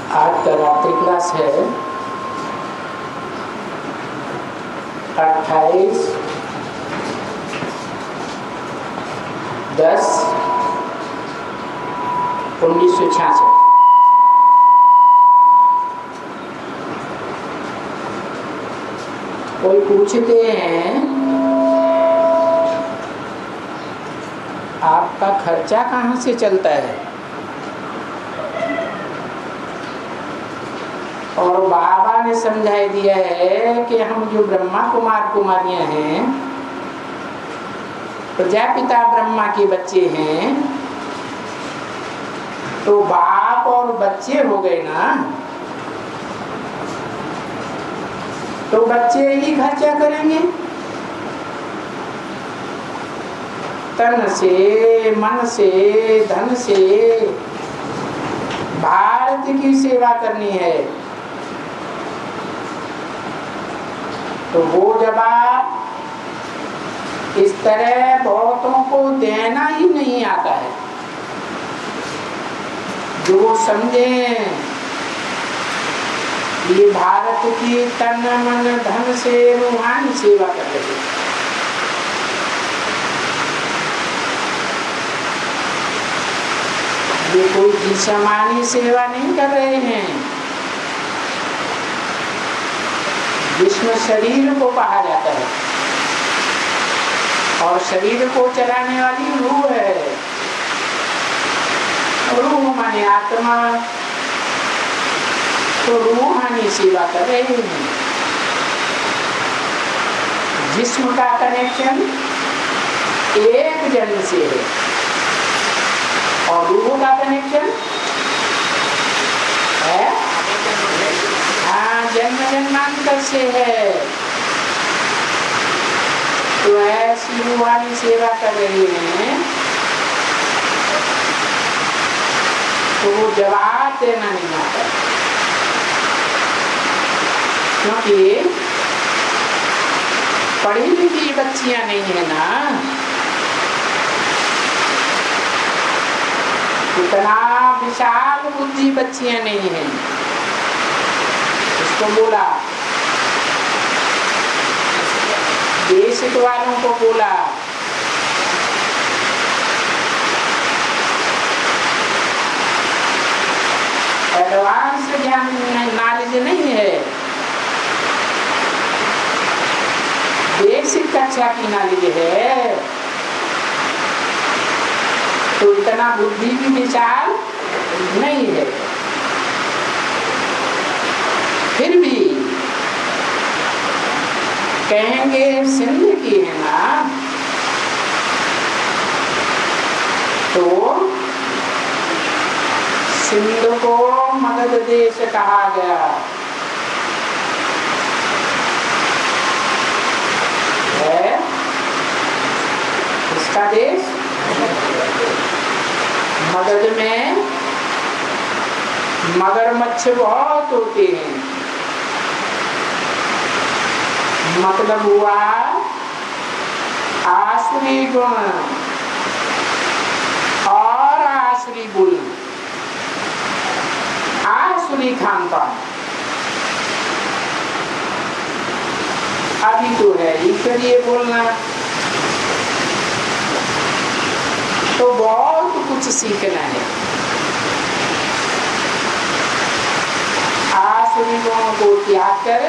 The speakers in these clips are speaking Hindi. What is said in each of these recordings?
आज का रात्रि क्लास है 28/10/1966। कोई पूछते हैं आपका खर्चा कहाँ से चलता है, और बाबा ने समझा दिया है कि हम जो ब्रह्मा कुमार कुमारियां हैं, प्रजापिता ब्रह्मा के बच्चे हैं, तो बाप और बच्चे हो गए ना, तो बच्चे ही खर्चा करेंगे। तन से, मन से, धन से भारत की सेवा करनी है। तो वो जवाब इस तरह बहुतों को देना ही नहीं आता है। जो समझे ये भारत की तन मन धन से रूहानी सेवा कर रहे हैं। ये कोई जिस्मानी सेवा नहीं कर रहे हैं, जिसमें शरीर को कहा जाता है, और शरीर को चलाने वाली रूह है। रूह माने आत्मा, तो रूहानी सेवा कर रहे हैं। जिस्म का कनेक्शन एक जन्म से है, और रूह का कनेक्शन है जन्म जन्मांतर से है। तो ऐसी रूहानी सेवा कर रहे हैं, तो वो जवाब देना नहीं आता, क्योंकि पढ़ी लिखी बच्चियां नहीं है ना। इतना विशाल बुद्धि बच्चियां नहीं है। उसको बोला, बेसिक वालों को बोला, एडवांस ज्ञान नॉलेज नहीं है, बेसिक कक्षा की नॉलेज है। तो इतना बुद्धि भी विचार नहीं है। फिर भी कहेंगे सिंध की है ना, तो सिंध को मगध देश कहा गया है। इसका देश मगध में मगरमच्छ बहुत होते हैं। मतलब हुआ आसुरी गुण और आसुरी बुल, आसुरी खान पान। अभी तो है ईश्वरीय बोलना, तो बहुत कुछ सीखना है। आसुरी गुणों को त्याग कर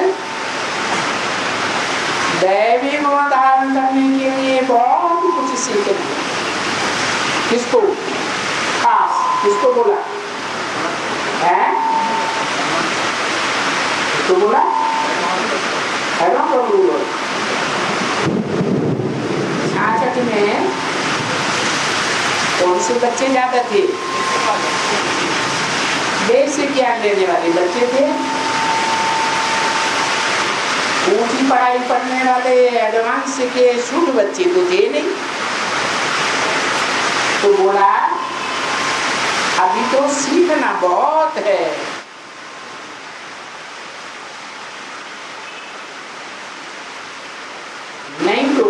दैवी गुण धारण करने के लिए बहुत कुछ सीखना है। किसको खास, किसको बोला है? किसको बोला है ना? छाछठ में कौन से बच्चे ज्यादा थे? बेसिक ज्ञान लेने वाले बच्चे थे। ऊंची पढ़ाई पढ़ने वाले एडवांस के शुद्ध बच्चे तो थे नहीं। तो बोला अभी तो सीखना बहुत है। नहीं तो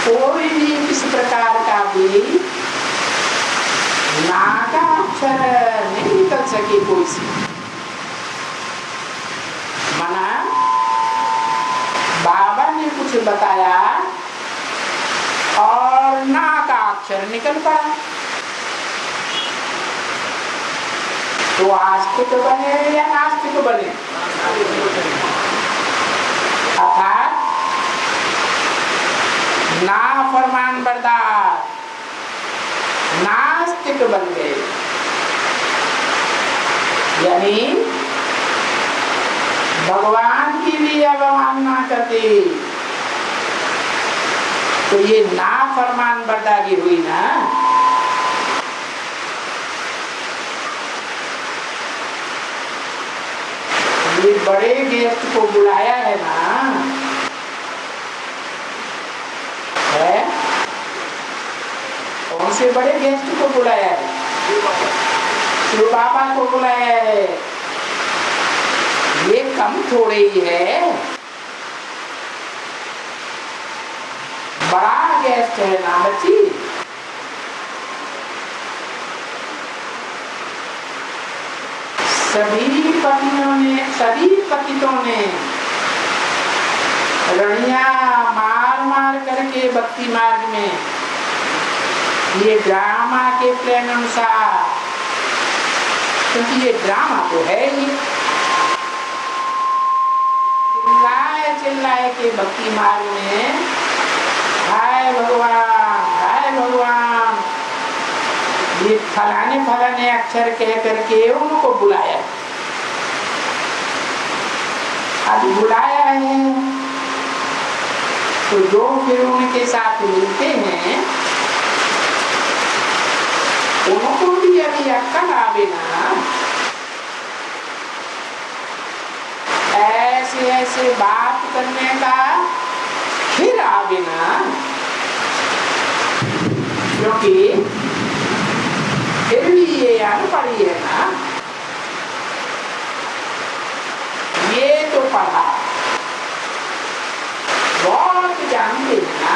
कोई भी किस प्रकार का भी नाका अक्षर नहीं निकल सके कोई सी। माना बाबा ने कुछ बताया और ना का अक्षर निकल पड़ा, तो आस्तिक बने या नास्तिक बने? अर्थात ना फरमान बरदार नास्तिक बन गए, यानी भगवान की भी अवमानना करते, तो ये ना फरमान बरदारी हुई ना। ये बड़े गेस्ट को बुलाया है ना, है? कौन से बड़े गेस्ट को बुलाया है? शिव बाबा को बुलाया है। ये कम थोड़े ही है, बड़ा गेस्ट है ना बच्ची। सभी पतितों ने रणिया मार मार करके भक्ति मार्ग में ये ड्रामा के प्लान अनुसार, क्योंकि ये ड्रामा तो है ही, चिल्लाए चिल्लाए के भक्ति मार्ग में हाय भगवान, ये फलाने अक्षर कह करके उनको बुलाया। अब बुलाया है तो जो फिर उनके साथ मिलते हैं उनको भी अभी अक्कल आवे ना, ऐसे बात करने का फिर आवे ना, क्योंकि फिर भी ये अनपढ़ है ना, ये तो पढ़ा बहुत जानते हैं ना।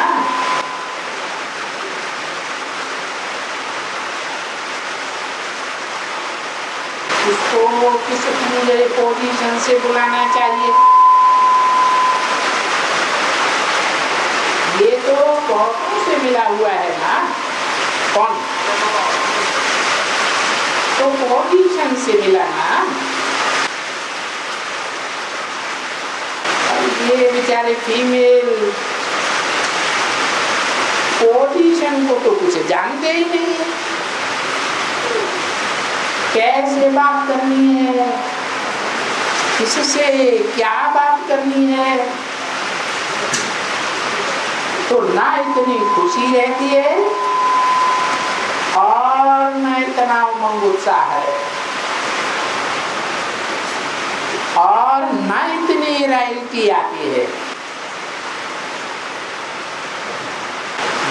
इसको किस मुझे पोजीशन से बुलाना चाहिए? ये तो बहुतों से मिला हुआ है ना। कौन? तो पोजीशन से मिला ना। ये बेचारे फीमेल पोजीशन को तो कुछ जानते ही नहीं है, कैसे बात करनी है, किससे क्या बात करनी है, तो ना इतनी खुशी रहती है और न इतना उमंग उत्साह है और न इतनी रॉयल्टी आती है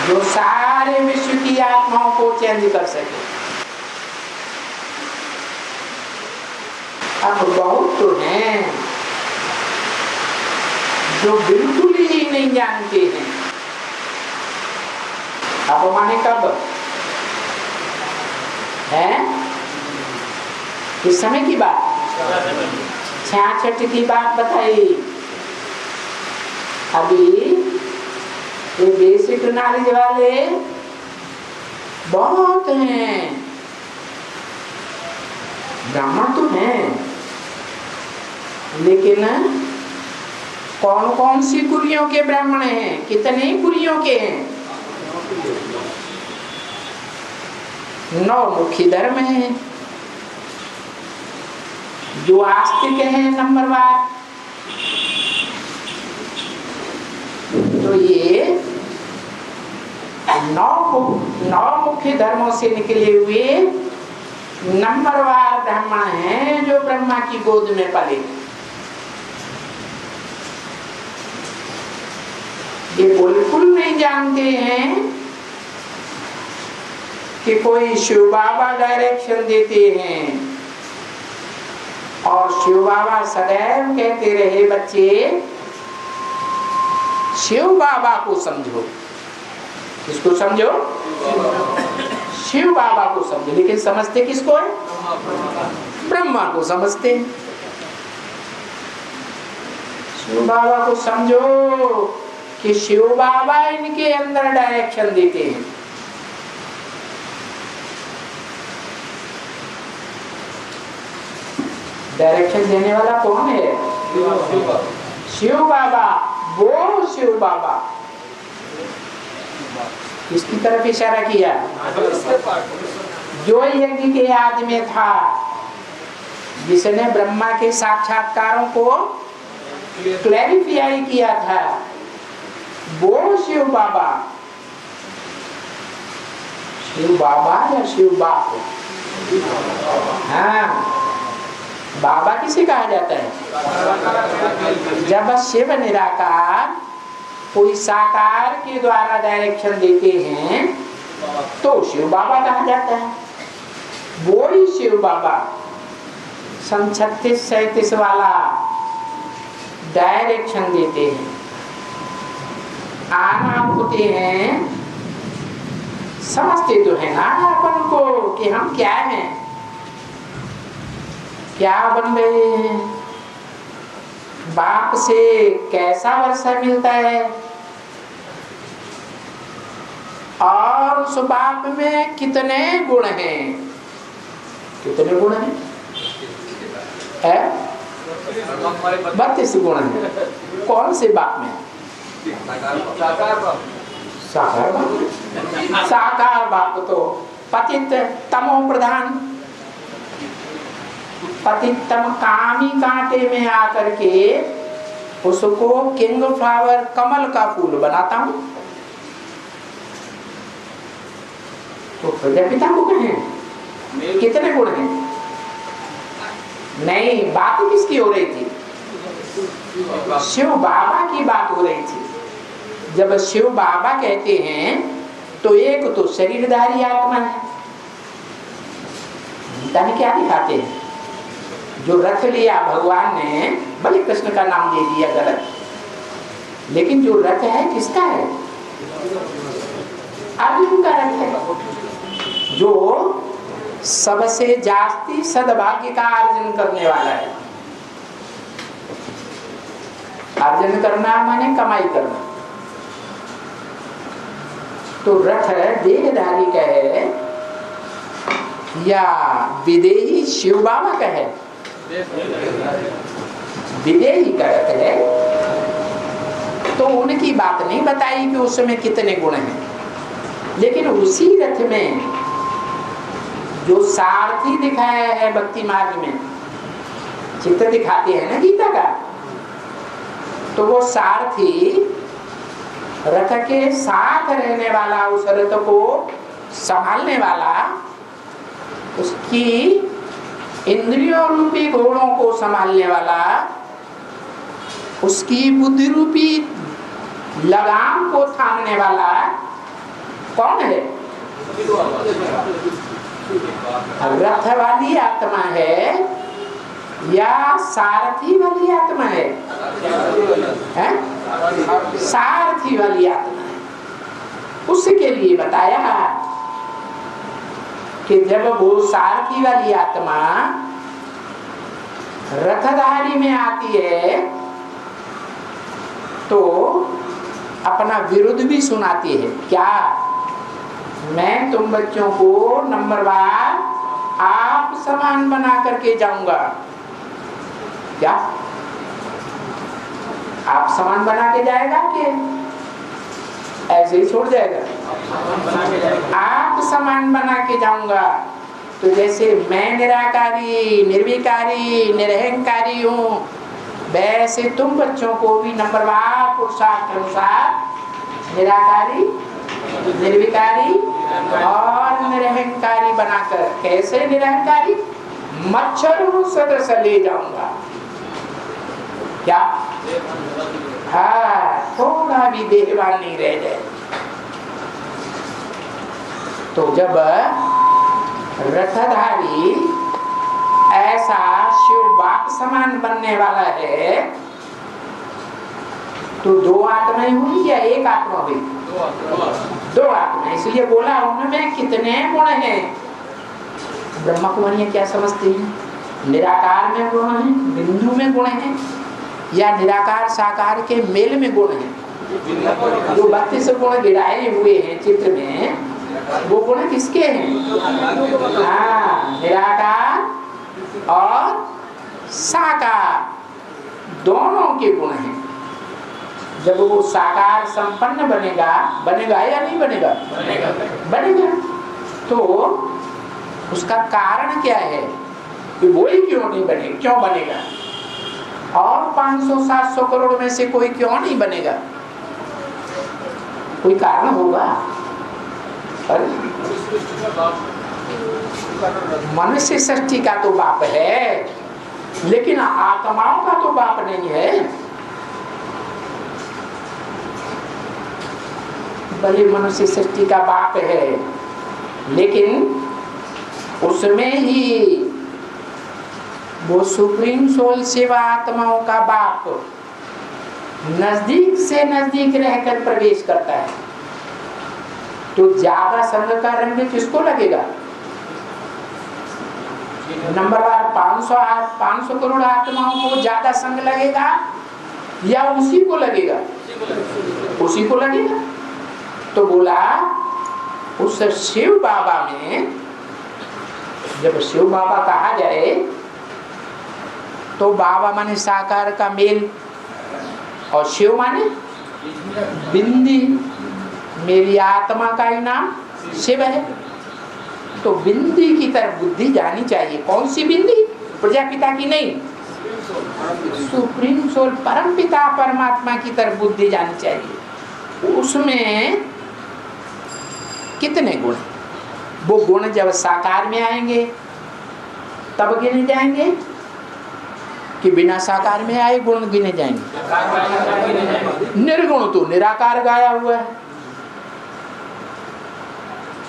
जो सारे विश्व की आत्माओं को चेंज कर सके। अब बहुत तो हैं जो बिल्कुल ही नहीं जानते हैं। अब माने कब है? इस समय की बात, 66 की बात बताई। अभी ये बेसिक नॉलेज वाले बहुत हैं, ब्राह्मण तो हैं, लेकिन कौन कौन सी कुलियों के ब्राह्मण हैं? कितने कुलियों के हैं? 9 मुख्य धर्म हैं जो आस्तिक हैं नंबरवार। तो ये 9 मुख्य धर्मों से निकले हुए नंबरवार ब्राह्मण हैं जो ब्रह्मा की गोद में पले। ये बिल्कुल नहीं जानते हैं कि कोई शिव बाबा डायरेक्शन देते हैं और शिव बाबा सदैव कहते रहे बच्चे शिव बाबा को समझो। किसको समझो? शिव बाबा को समझो। लेकिन समझते किसको है? ब्रह्मा को समझते हैं। शिव बाबा को समझो कि शिव बाबा इनके अंदर डायरेक्शन देते हैं। डायरेक्शन देने वाला कौन है? शिव बाबा। वो शिव बाबा किसकी तरफ इशारा किया? जो यज्ञ के याद में था, जिसने ब्रह्मा के साक्षात्कारों को क्लैरिफाई किया था, वो शिव बाबा। शिव बाबा या शिव बाप? हाँ, बाबा किसे कहा जाता है? जब शिव निराकार कोई साकार के द्वारा डायरेक्शन देते हैं तो शिव बाबा कहा जाता है। वो ही शिव बाबा सन 36-37 वाला डायरेक्शन देते हैं, आना होते हैं। समझते तो है ना अपन को कि हम क्या हैं, क्या बन रहे हैं, बाप से कैसा वर्षा मिलता है और उस बाप में कितने गुण हैं। कितने गुण हैं? 32 गुण हैं। कौन से बाप में? साकार बाप। साकार बाप तो पतित तमो प्रधान, पतितम कामी कांटे में आकर के उसको किंग फ्लावर कमल का फूल बनाता हूं। तो प्रजापिता को कहें कितने गुण हैं? नहीं, बात किसकी हो रही थी? शिव बाबा की बात हो रही थी। जब शिव बाबा कहते हैं तो एक तो शरीरधारी आत्मा है। गीता में क्या दिखाते हैं? जो रथ लिया भगवान ने, भले कृष्ण का नाम दे दिया गलत, लेकिन जो रथ है किसका है? अर्जुन का रथ है, जो सबसे जास्ती सद्भाग्य का अर्जन करने वाला है। अर्जन करना माने कमाई करना। तो रथ देहधारी का है या विदेही शिव बाबा का है? विदेही का रथ है। तो उनकी बात नहीं बताई कि उसमें कितने गुण हैं, लेकिन उसी रथ में जो सारथी दिखाया है भक्ति मार्ग में, चित्र दिखाते हैं ना गीता का, तो वो सारथी रथ के साथ रहने वाला, उस रथ को संभालने वाला, उसकी इंद्रियों रूपी घोड़ों को संभालने वाला, उसकी बुद्धि रूपी लगाम को थामने वाला कौन है? रथ वाली आत्मा है या सारथी वाली आत्मा है? सारथी वाली आत्मा है। उसके लिए बताया कि जब वो सारथी वाली आत्मा रथधारी में आती है तो अपना विरुद्ध भी सुनाती है। क्या? मैं तुम बच्चों को नंबरवार आप समान बना करके जाऊंगा। क्या आप समान बना के जाएगा कि ऐसे ही छोड़ जाएगा? आप समान बना के जाऊंगा। तो जैसे मैं निराकारी, निर्विकारी, निरहंकारी हूँ, वैसे तुम बच्चों को भी नंबरवार पुरुषार्थ अनुसार निराकारी, निर्विकारी और निरहंकारी बनाकर, कैसे निरहंकारी? मच्छरों सदृश ले जाऊंगा। क्या? हाँ, थोड़ा भी देहवान नहीं रह जाए। तो जब रथधारी ऐसा शिव बाप समान बनने वाला है तो दो आत्माएं हुई या एक आत्मा हुई? दो आत्मा। इसलिए बोला उनमें कितने गुण हैं। ब्रह्म कुमारियाँ क्या समझते हैं? निराकार में गुण है, बिंदु में गुण है, या निराकार साकार के मेल में गुण है? जो 32 गुण गिराए हुए हैं चित्र में, वो गुण किसके हैं? हाँ, निराकार और साकार दोनों के गुण हैं। जब वो साकार संपन्न बनेगा या नहीं बनेगा? बनेगा। तो उसका कारण क्या है कि वो ही क्यों नहीं बनेगा? क्यों बनेगा? और 500-700 करोड़ में से कोई क्यों नहीं बनेगा? कोई कारण होगा। मनुष्य सृष्टि का तो बाप है, लेकिन आत्माओं का तो बाप नहीं है। भले मनुष्य सृष्टि का बाप है, लेकिन उसमें ही वो सुप्रीम सोल शिव आत्माओं का बाप नजदीक से नजदीक रहकर प्रवेश करता है। तो ज्यादा संग का रंग किसको लगेगा? नंबरवार 500 करोड़ आत्माओं को ज्यादा संग लगेगा या उसी को लगेगा? उसी को लगेगा। तो बोला उस शिव बाबा में, जब शिव बाबा कहा जाए तो बाबा माने साकार का मेल और शिव माने बिंदी। मेरी आत्मा का ही नाम शिव है, तो बिंदी की तरफ बुद्धि जानी चाहिए। कौन सी बिंदी? प्रजापिता की नहीं, सुप्रीम सोल परम पिता परमात्मा की तरफ बुद्धि जानी चाहिए। उसमें कितने गुण? वो गुण जब साकार में आएंगे तब गिने जाएंगे कि बिना साकार में आए गुण गिने जाएंगे? निर्गुण तो निराकार गाया हुआ है,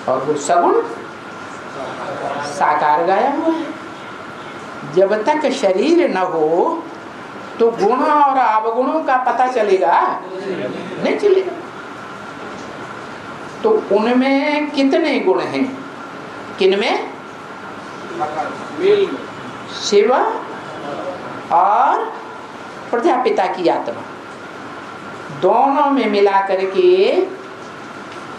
और वो सगुण साकार गाया हुआ है। जब तक शरीर न हो तो गुण और अवगुणों का पता चलेगा? नहीं चलेगा। तो उनमें कितने गुण हैं? किनमें? शिव और प्रजापिता की आत्मा, दोनों में मिला करके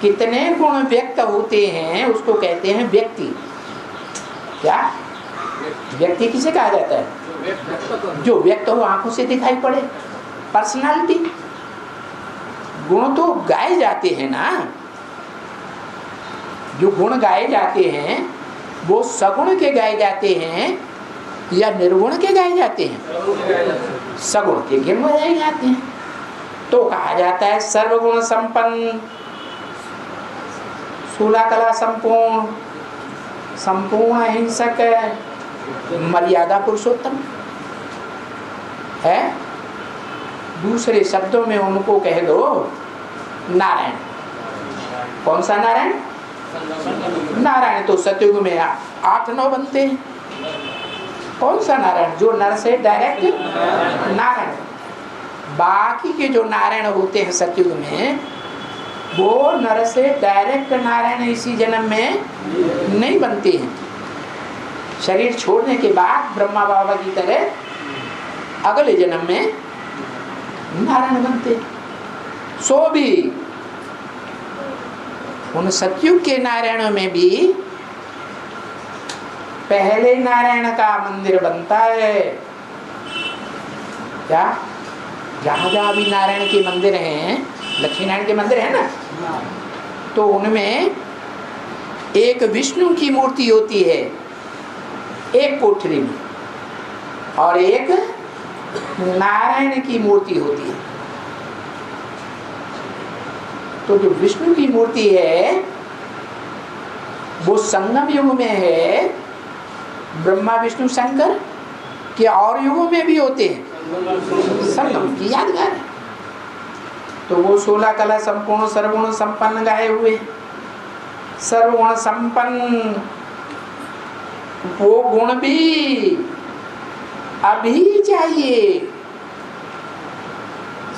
कितने गुण व्यक्त होते हैं उसको कहते हैं व्यक्ति। क्या व्यक्ति किसे कहा जाता है? जो व्यक्त हो, आंखों से दिखाई पड़े, पर्सनालिटी। गुण तो गाए जाते हैं ना, जो गुण गाए जाते हैं वो सगुण के गाए जाते हैं या निर्गुण के गाए जाते हैं? सगुण के गाए जाते हैं। तो कहा जाता है सर्वगुण संपन्न, स्थूला कला संपूर्ण, संपूर्ण अहिंसक, मर्यादा पुरुषोत्तम है। दूसरे शब्दों में उनको कह दो नारायण। कौन सा नारायण? नारायण तो सतयुग में 8-9 बनते हैं। कौन सा नारायण? जो नर से डायरेक्ट नारायण। बाकी के जो नारायण होते हैं सतयुग में, वो नर से डायरेक्ट नारायण इसी जन्म में नहीं बनते हैं। शरीर छोड़ने के बाद ब्रह्मा बाबा की तरह अगले जन्म में नारायण बनते। सो भी उन सतयुग के नारायणों में भी पहले नारायण का मंदिर बनता है। क्या? जहाँ जहाँ भी नारायण के मंदिर हैं, लक्ष्मी नारायण के मंदिर है ना, तो उनमें एक विष्णु की मूर्ति होती है एक कोठरी में, और एक नारायण की मूर्ति होती है। तो जो विष्णु की मूर्ति है वो संगम युग में है। ब्रह्मा विष्णु शंकर के और युगों में भी होते हैं, संगम की यादगार है। तो वो 16 कला संपूर्ण सर्वगुण संपन्न गाए हुए, सर्वगुण संपन्न। वो गुण भी अभी चाहिए,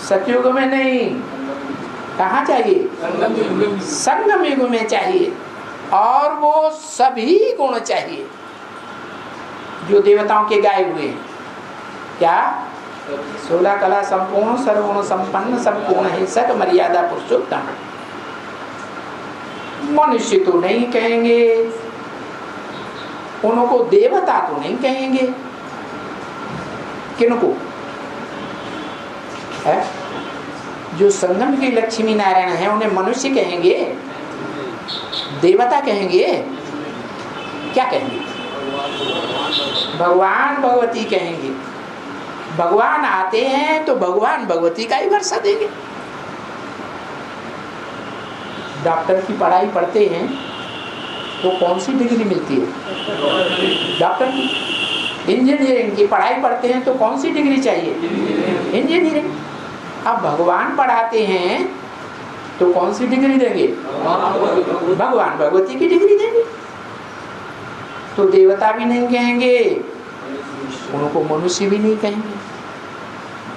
सतयुग में नहीं। कहाँ चाहिए? संगम युग में चाहिए। और वो सभी गुण चाहिए जो देवताओं के गाए हुए हैं। क्या? 16 कला संपूर्ण सर्वगुण संपन्न संपूर्ण हिंसक मर्यादा पुरुषोत्तम। मनुष्य तो नहीं कहेंगे, उनको देवता तो नहीं कहेंगे। किनको है? जो संगम के लक्ष्मी नारायण है उन्हें मनुष्य कहेंगे, देवता कहेंगे, क्या कहेंगे? भगवान भगवती कहेंगे। भगवान आते हैं तो भगवान भगवती का ही वर्षा देंगे। डॉक्टर की पढ़ाई पढ़ते हैं तो कौन सी डिग्री मिलती है? डॉक्टर की। इंजीनियरिंग की पढ़ाई पढ़ते हैं तो कौन सी डिग्री चाहिए? इंजीनियरिंग। अब भगवान पढ़ाते हैं तो कौन सी डिग्री देंगे? भगवान भगवती की डिग्री देंगे। तो देवता भी नहीं कहेंगे, उनको मनुष्य भी नहीं कहेंगे।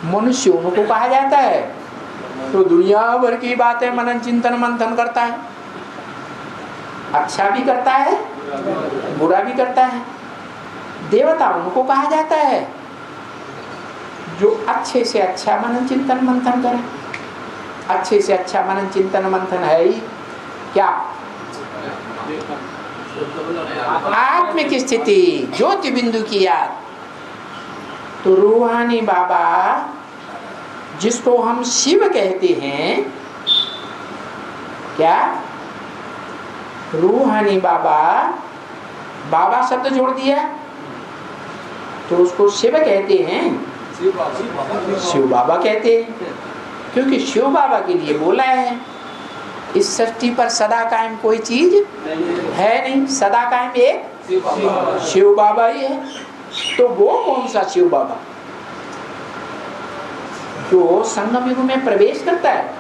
मनुष्य उनको कहा जाता है तो दुनिया भर की बातें मनन चिंतन मंथन करता है, अच्छा भी करता है बुरा भी करता है। देवता उनको कहा जाता है जो अच्छे से अच्छा मनन चिंतन मंथन करे। अच्छे से अच्छा मनन चिंतन मंथन है ही क्या? आत्मिक स्थिति, ज्योति बिंदु की याद। तो रूहानी बाबा जिसको हम शिव कहते हैं, क्या? रूहानी बाबा, बाबा शब्द जोड़ दिया तो उसको शिव कहते हैं, शिव बाबा कहते हैं, क्योंकि शिव बाबा के लिए बोला है। इस सृष्टि पर सदा कायम कोई चीज है नहीं, सदा कायम एक शिव बाबा ही है। तो वो कौन सा शिव बाबा? जो संगम युग में प्रवेश करता है,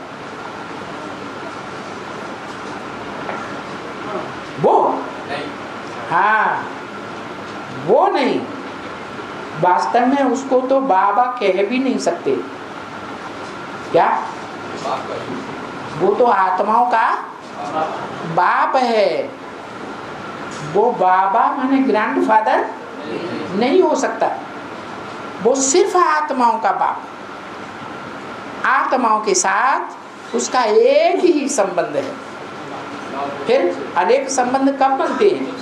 वो? हाँ, वो नहीं। वास्तव में उसको तो बाबा कह भी नहीं सकते। क्या? वो तो आत्माओं का बाप है। वो बाबा माने ग्रैंडफादर नहीं हो सकता। वो सिर्फ आत्माओं का बाप। आत्माओं के साथ उसका एक ही संबंध है। फिर अनेक संबंध कब बनते हैं?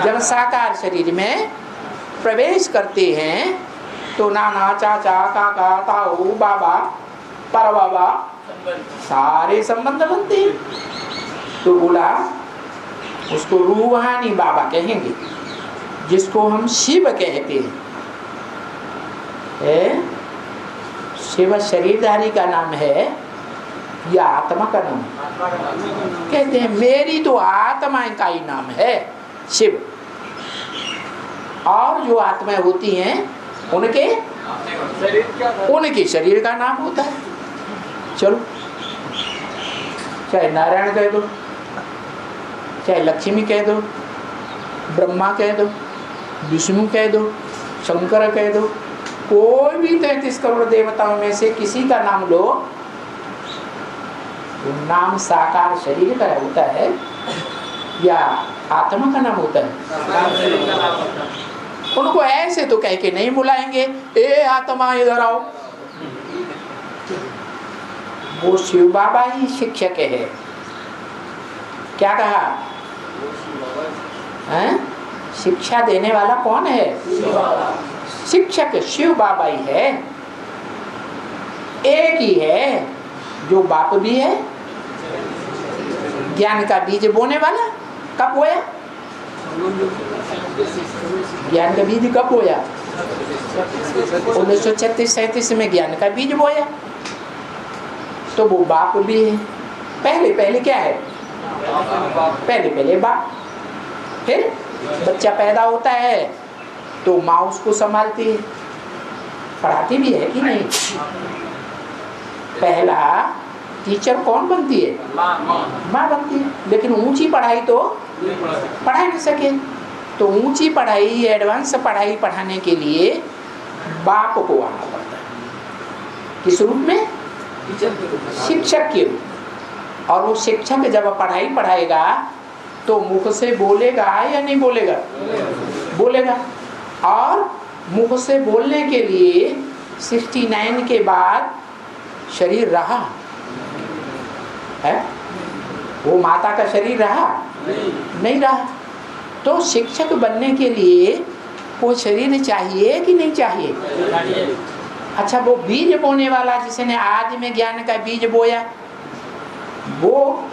जब साकार शरीर में प्रवेश करते हैं तो नाना चाचा काका ताऊ बाबा पर बाबा सारे संबंध बनते हैं। तो बोला उसको रूहानी बाबा कहेंगे, जिसको हम शिव कहते हैं। शिव शरीरधारी का नाम है या आत्मा का नाम? कहते हैं मेरी तो आत्मा का ही नाम है शिव, और जो आत्माएं होती हैं उनके शरीर का नाम होता है। चलो, चाहे नारायण कह दो, चाहे लक्ष्मी कह दो, ब्रह्मा कह दो, विष्णु कह दो, शंकर कह दो, कोई भी 33 करोड़ देवताओं में से किसी का नाम लो, वो नाम साकार शरीर का होता है या आत्मा का नाम होता है? उनको ऐसे तो कह के नहीं बुलाएंगे, ए आत्मा इधर आओ। वो शिव बाबा ही शिक्षक है। क्या कहा? शिक्षा देने वाला कौन है? शिक्षक शिव बाबा ही है। एक ही है जो बाप भी है। ज्ञान का बीज बोने वाला कब बोया? ज्ञान का बीज कब बोया? 1936-37 में ज्ञान का बीज बोया। तो वो बाप भी है। पहले क्या है? पहले बाप। फिर बच्चा पैदा होता है तो माँ उसको संभालती है, पढ़ाती भी है कि नहीं? पहला टीचर कौन बनती है? माँ बनती है। लेकिन ऊंची पढ़ाई तो पढ़ा नहीं सके, तो ऊंची पढ़ाई, एडवांस पढ़ाई पढ़ाने के लिए बाप को आना पड़ता है। किस रूप में? शिक्षक के रूप। और वो शिक्षक जब पढ़ाई पढ़ाएगा तो मुख से बोलेगा या नहीं बोलेगा? बोलेगा। और मुख से बोलने के लिए 69 के बाद शरीर रहा है? वो माता का शरीर रहा? नहीं रहा। तो शिक्षक बनने के लिए वो शरीर चाहिए कि नहीं चाहिए? अच्छा, वो बीज बोने वाला जिसने आदि में ज्ञान का बीज बोया, वो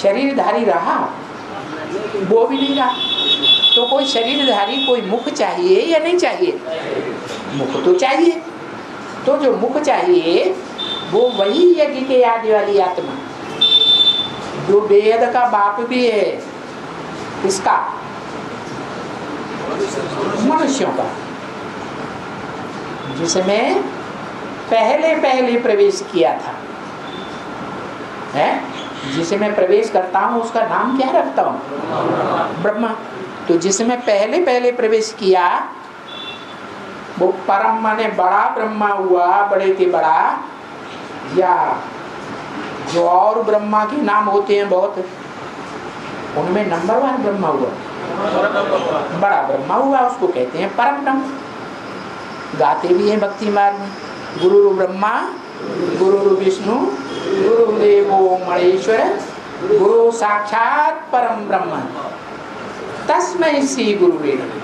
शरीरधारी रहा? वो भी नहीं रहा। तो कोई शरीरधारी, कोई मुख चाहिए या नहीं चाहिए? मुख तो चाहिए। तो जो मुख चाहिए वो वही यज्ञ के आदि वाली आत्मा, जो वेद का बाप भी है, किसका? मनुष्यों का, जिसमें पहले प्रवेश किया था, है? जिसमें प्रवेश करता हूँ उसका नाम क्या रखता हूँ? ब्रह्मा। तो जिसमें पहले प्रवेश किया वो परम माने बड़ा ब्रह्मा हुआ, बड़े के बड़ा, या जो और ब्रह्मा के नाम होते हैं बहुत, उनमें नंबर 1 ब्रह्मा हुआ, बड़ा ब्रह्मा हुआ, उसको कहते हैं परम ब्रह्म। गाते भी हैं भक्ति मार्ग में, गुरु ब्रह्मा गुरु विष्णु गुरुदेवो महेश्वर गुरु साक्षात परम ब्रह्म तस्मै श्री गुरुवे नमः।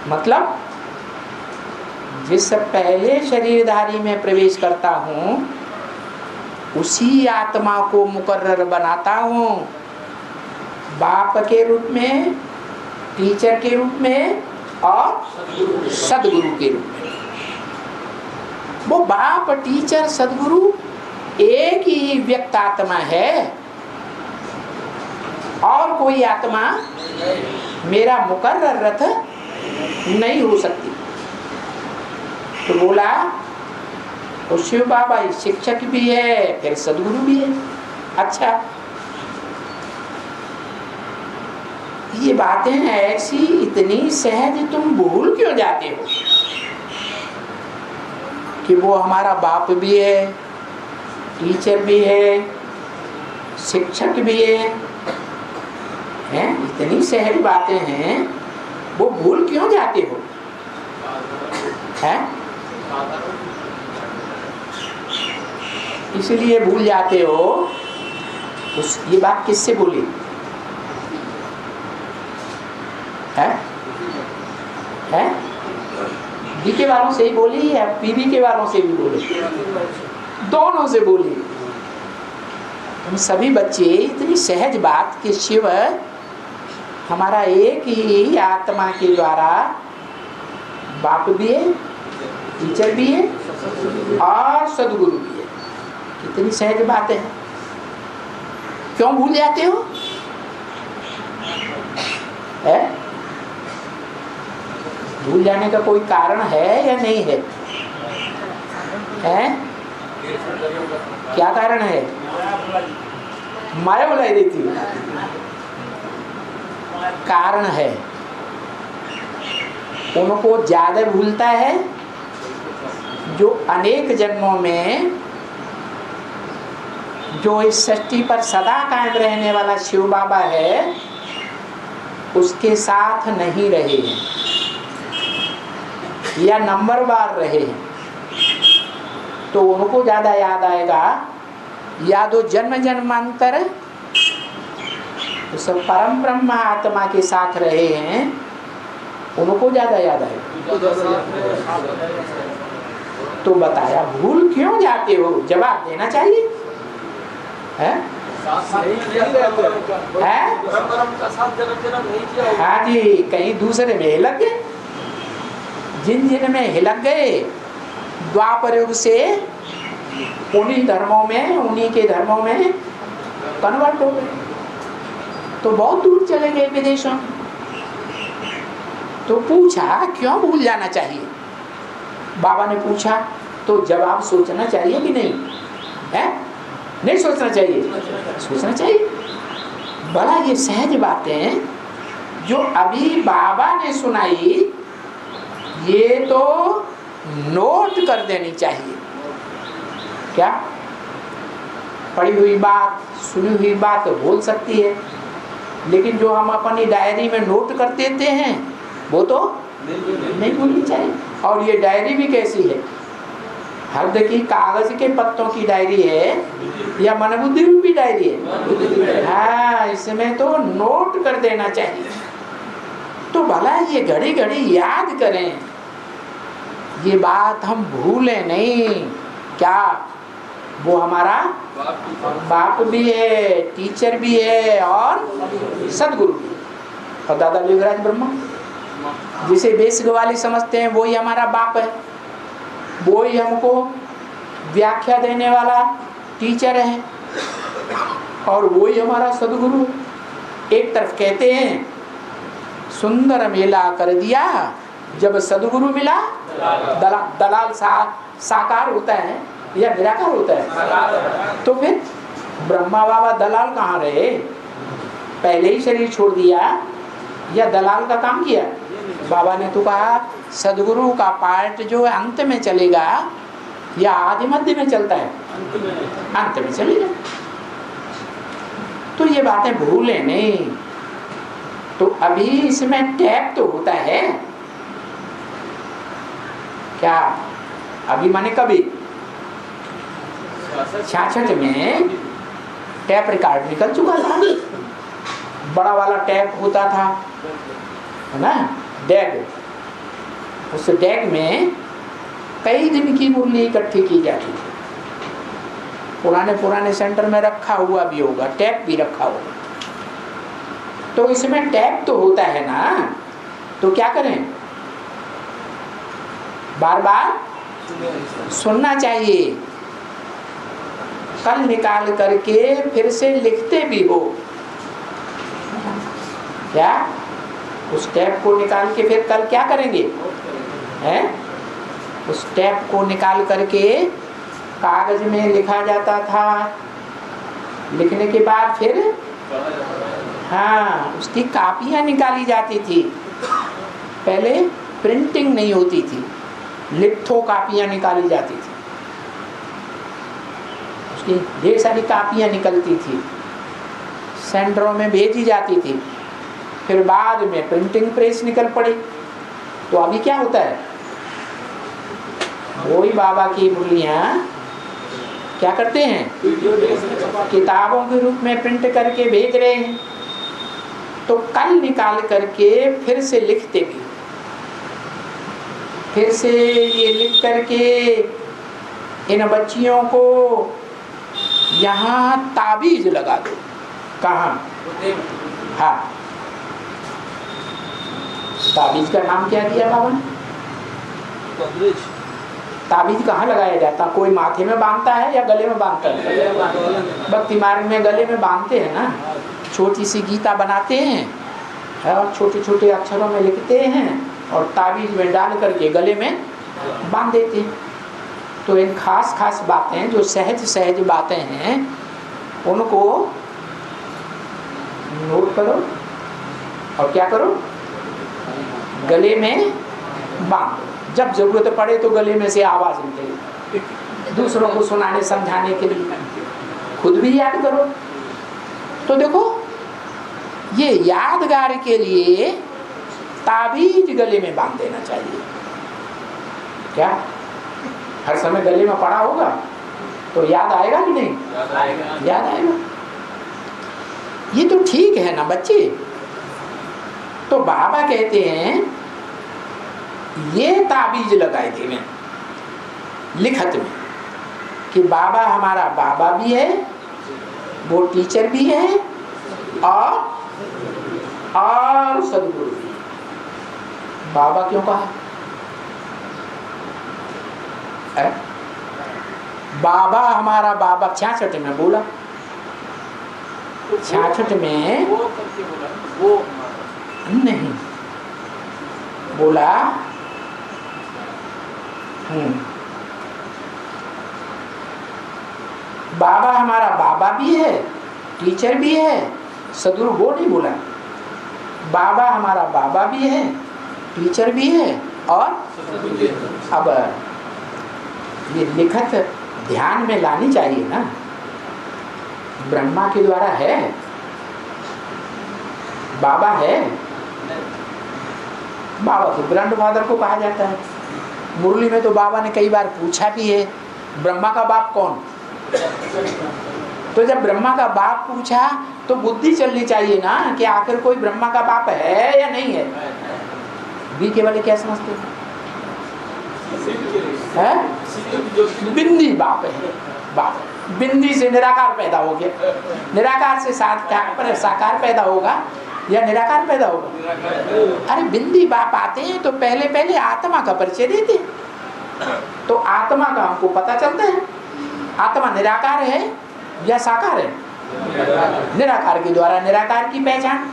मतलब जिस पहले शरीरधारी में प्रवेश करता हूँ उसी आत्मा को मुकर्रर बनाता हूँ, बाप के रूप में, टीचर के रूप में और सदगुरु के रूप में। वो बाप, टीचर, सदगुरु एक ही व्यक्त आत्मा है और कोई आत्मा मेरा मुकर्रर रथ नहीं हो सकती। तो बोला तो शिव बाबा शिक्षक भी है, फिर सदगुरु भी है। अच्छा, ये बातें ऐसी इतनी सहज तुम भूल क्यों जाते हो कि वो हमारा बाप भी है, टीचर भी है, शिक्षक भी है? हैं? इतनी सहज बातें हैं, वो भूल क्यों जाते हो? हैं? इसलिए भूल जाते हो। ये बात किससे बोली है? बीके वालों से ही बोली है, पीवी के वालों से भी बोली, दोनों से बोली। हम सभी बच्चे इतनी सहज बात कि शिव हमारा एक ही आत्मा के द्वारा बाप भी है, टीचर भी है और सदगुरु भी है। कितनी सहज बात है, क्यों भूल जाते हो? है? भूल जाने का कोई कारण है या नहीं है? हैं? क्या कारण है? माया बुलाई देती है। कारण है, उनको ज्यादा भूलता है जो अनेक जन्मों में जो इस सृष्टि पर सदा कायम रहने वाला शिव बाबा है उसके साथ नहीं रहे हैं या नंबरवार रहे हैं, तो उनको ज्यादा याद आएगा। या तो जन्म जन्मांतर उस परम ब्रह्म आत्मा के साथ रहे हैं, उनको ज्यादा याद आएगा। तो बताया भूल क्यों जाते हो? जवाब देना चाहिए। है? हाँ जी, कहीं दूसरे में हिलक गए। जिन में हिलक गए द्वापर युग से उन्हीं धर्मों में, उन्हीं के धर्मों में कन्वर्ट हो गए, तो बहुत दूर चले गए विदेशों में। तो पूछा क्यों भूल जाना चाहिए? बाबा ने पूछा तो जवाब सोचना चाहिए कि नहीं है? नहीं सोचना चाहिए? सोचना चाहिए। बड़ा ये सहज बातें जो अभी बाबा ने सुनाई, ये तो नोट कर देनी चाहिए। क्या? पढ़ी हुई बात, सुनी हुई बात तो बोल सकती है, लेकिन जो हम अपनी डायरी में नोट कर देते हैं वो तो नहीं भूलनी चाहिए। और ये डायरी भी कैसी है, हद की कागज के पत्तों की डायरी है या मनबुद्धि रूपी डायरी है? हाँ, इसमें तो नोट कर देना चाहिए। तो भला ये घड़ी घड़ी याद करें, ये बात हम भूले नहीं। क्या वो हमारा बाप भी है, टीचर भी है और सदगुरु भी। और दादा योगराज ब्रह्मा जिसे बेस गवाली समझते हैं वही हमारा बाप है, वही हमको व्याख्या देने वाला टीचर है और वही हमारा सदगुरु। एक तरफ कहते हैं सुंदर मेला कर दिया जब सदगुरु मिला। दलाल साकार होता है या निराकार होता है? तो फिर ब्रह्मा बाबा दलाल कहाँ रहे? पहले ही शरीर छोड़ दिया या दलाल का काम किया? बाबा ने तो कहा सदगुरु का पार्ट जो है अंत में चलेगा या आदि मध्य में चलता है? अंत में चलेगा। तो ये बातें भूले नहीं। तो अभी इसमें टैप तो होता है क्या? अभी माने कभी 66 में टैप रिकॉर्ड निकल चुका था। बड़ा वाला टैप होता था, है ना, डैग। उस डैग में कई दिन की मुरली इकट्ठी की जाती थी। पुराने सेंटर में रखा हुआ भी होगा, टैप भी रखा होगा। तो इसमें टैप तो होता है ना, तो क्या करें? बार बार सुनना चाहिए। कल निकाल करके फिर से लिखते भी हो क्या? उस टैप को निकाल के फिर कल क्या करेंगे? हैं? उस टैप को निकाल करके कागज में लिखा जाता था। लिखने के बाद फिर हाँ, उसकी कापियां निकाली जाती थी। पहले प्रिंटिंग नहीं होती थी, लिथो कापियां निकाली जाती थी। उसकी ढेर सारी कापियां निकलती थी, सेंटरों में भेजी जाती थी। फिर बाद में प्रिंटिंग प्रेस निकल पड़ी। तो अभी क्या होता है? वही बाबा की मुरलियां क्या करते हैं? किताबों के रूप में प्रिंट करके भेज रहे हैं। तो कल निकाल करके फिर से लिखते भी, फिर से ये लिख करके इन बच्चियों को यहाँ ताबीज लगा दो। कहाँ? हाँ, ताबीज का नाम क्या दिया बाबा ने? ताबीज कहाँ लगाया जाता? कोई माथे में बांधता है या गले में बांधता है? भक्ति मार्ग में गले में बांधते हैं ना। छोटी सी गीता बनाते हैं और छोटे छोटे अक्षरों में लिखते हैं और ताबीज में डाल करके गले में बांध देते हैं। तो इन खास बातें जो सहज बातें हैं उनको नोट करो और क्या करो? गले में बांधो। जब जरूरत पड़े तो गले में से आवाज निकले, दूसरों को सुनाने समझाने के लिए। खुद भी याद करो। तो देखो, ये यादगार के लिए ताबीज गले में बांध देना चाहिए। क्या हर समय गले में पड़ा होगा तो याद आएगा कि नहीं? याद आएगा। ये तो ठीक है ना बच्चे। तो बाबा कहते हैं ये ताबीज लगाए थे में लिखत में कि बाबा हमारा बाबा भी है, वो टीचर भी है और सदगुरु भी। बाबा क्यों कहा? बाबा हमारा बाबा 66 में बोला। 66 में वो नहीं बोला। बाबा हमारा बाबा भी है, टीचर भी है, सदगुरु वो नहीं बोला। बाबा हमारा बाबा भी है, टीचर भी है और अब ये लिखत ध्यान में लानी चाहिए ना। ब्रह्मा के द्वारा है, बाबा है, बाबा तो ग्रैंडफादर को कहा जाता है। मुरली में तो बाबा ने कई बार पूछा भी है, ब्रह्मा का बाप कौन? तो जब ब्रह्मा का बाप पूछा तो बुद्धि चलनी चाहिए ना कि आखिर कोई ब्रह्मा का बाप है या नहीं है। बीके वाले क्या समझते हैं? बिंदी बाप है, बाप बिंदी से निराकार पैदा हो गया, निराकार से साकार पैदा होगा या निराकार पैदा होगा? अरे बिंदी बाप आते हैं तो पहले पहले आत्मा का परिचय देते हैं, तो आत्मा का हमको पता चलता है आत्मा निराकार है या साकार है। निराकार के द्वारा निराकार की पहचान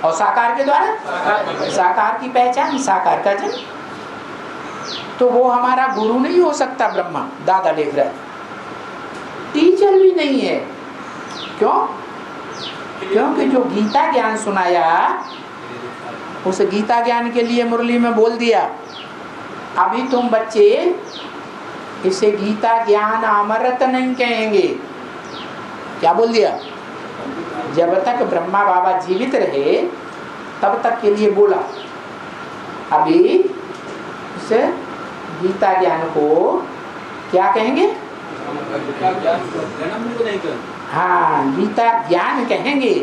और साकार के द्वारा साकार की पहचान, साकार का जन्म। तो वो हमारा गुरु नहीं हो सकता ब्रह्मा, दादा लिख रहा है। टीचर भी नहीं है। क्यों? क्योंकि जो गीता ज्ञान सुनाया उस गीता ज्ञान के लिए मुरली में बोल दिया, अभी तुम बच्चे इसे गीता ज्ञान अमृत नहीं कहेंगे। क्या बोल दिया? जब तक ब्रह्मा बाबा जीवित रहे तब तक के लिए बोला, अभी इसे गीता ज्ञान को क्या कहेंगे? हाँ, गीता ज्ञान कहेंगे,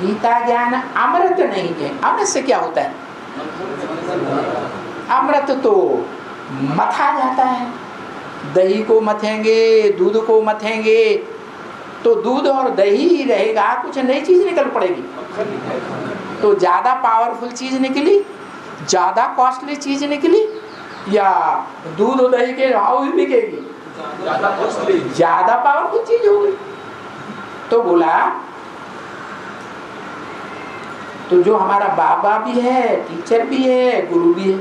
गीता ज्ञान अमृत नहीं कहेंगे। अमृत से क्या होता है? अमृत तो मथा जाता है, दही को मथेंगे, दूध को मथेंगे तो दूध और दही ही रहेगा, कुछ नई चीज निकल पड़ेगी। तो ज्यादा पावरफुल चीज निकली, ज्यादा कॉस्टली चीज निकली, या दूध और दही के भाव भी बिकेगी? ज्यादा पावरफुल चीज होगी। तो बोला, तो जो हमारा बाबा भी है, टीचर भी है, गुरु भी है।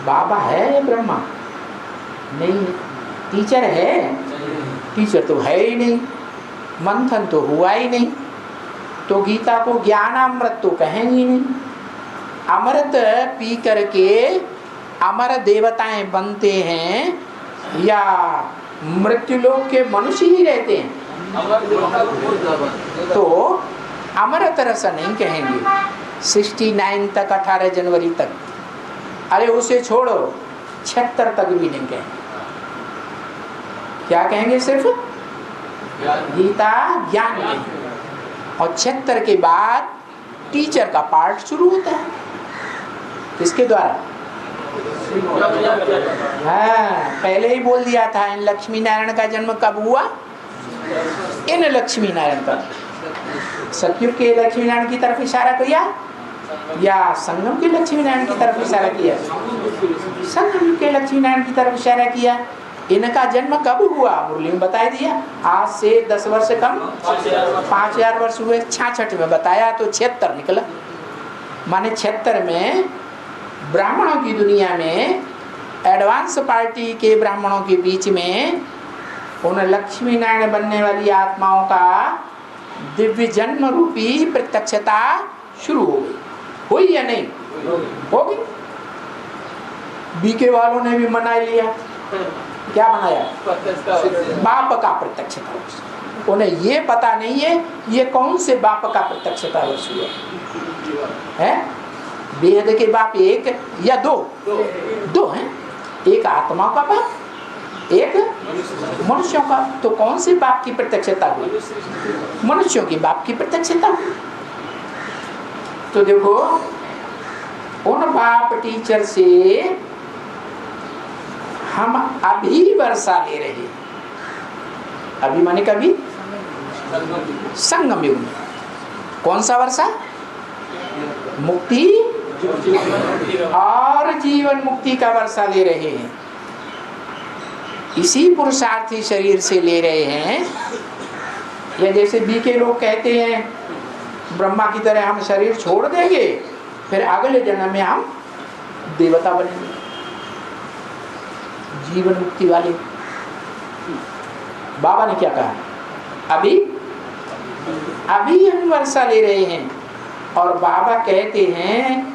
बाबा है ब्रह्मा? नहीं है। टीचर है? टीचर तो है ही नहीं, मंथन तो हुआ ही नहीं, तो गीता को ज्ञान अमृत तो कहेंगे नहीं। अमृत पी करके अमर देवताएं बनते हैं या मृत्युलोक के मनुष्य ही रहते हैं? तो अमृत रस नहीं कहेंगे 69 तक, 18 जनवरी तक। अरे उसे छोड़ो, 76 तक भी नहीं कहेंगे। क्या कहेंगे? सिर्फ गीता ज्ञान में। और 76 के बाद टीचर का पार्ट शुरू होता है। किसके द्वारा? हाँ, पहले ही बोल दिया था, इन लक्ष्मी नारायण का जन्म कब हुआ? इन लक्ष्मी नारायण का। सतयुग के लक्ष्मी नारायण की तरफ इशारा किया या संगम के लक्ष्मी नारायण की तरफ इशारा किया? संगम के लक्ष्मी नारायण की तरफ इशारा किया। इनका जन्म कब हुआ? मुरली में बता दिया, आज से 10 वर्ष कम 5000 वर्ष हुए। 66 में बताया तो 76 निकला। माने 76 में ब्राह्मणों की दुनिया में, एडवांस पार्टी के ब्राह्मणों के बीच में उन लक्ष्मी नारायण बनने वाली आत्माओं का दिव्य जन्म रूपी प्रत्यक्षता शुरू हो गई। हुई या नहीं? होगी। बीके वालों ने भी मना लिया। क्या बनाया? बाप का प्रत्यक्षता। उन्हें ये पता नहीं है ये कौन से बाप का प्रत्यक्षता वर्ष हुआ है। वेद के बाप एक या दो? दो हैं। एक आत्मा का बाप, एक मनुष्यों का। तो कौन से बाप की प्रत्यक्षता हुई? मनुष्यों की बाप की प्रत्यक्षता हुई। तो देखो, उन बाप टीचर से हम अभी वर्षा ले रहे हैं। अभी माने कभी? संगम युग में। कौन सा वर्षा? मुक्ति और जीवन मुक्ति का वर्षा ले रहे हैं। इसी पुरुषार्थी शरीर से ले रहे हैं। या जैसे बीके लोग कहते हैं ब्रह्मा की तरह हम शरीर छोड़ देंगे, फिर अगले जन्म में हम देवता बनेंगे, जीवन मुक्ति वाले। बाबा ने क्या कहा? अभी हम वर्षा ले रहे हैं। और बाबा कहते हैं,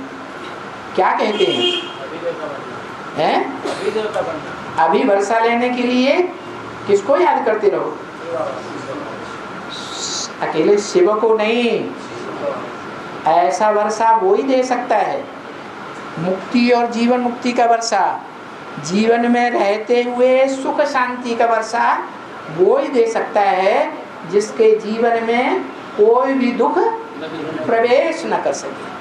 क्या कहते हैं? अभी वर्षा लेने के लिए किसको याद करते रहो? अकेले शिव को नहीं, ऐसा वर्षा वो ही दे सकता है, मुक्ति और जीवन मुक्ति का वर्षा, जीवन में रहते हुए सुख शांति का वर्षा वो ही दे सकता है जिसके जीवन में कोई भी दुख प्रवेश न कर सके,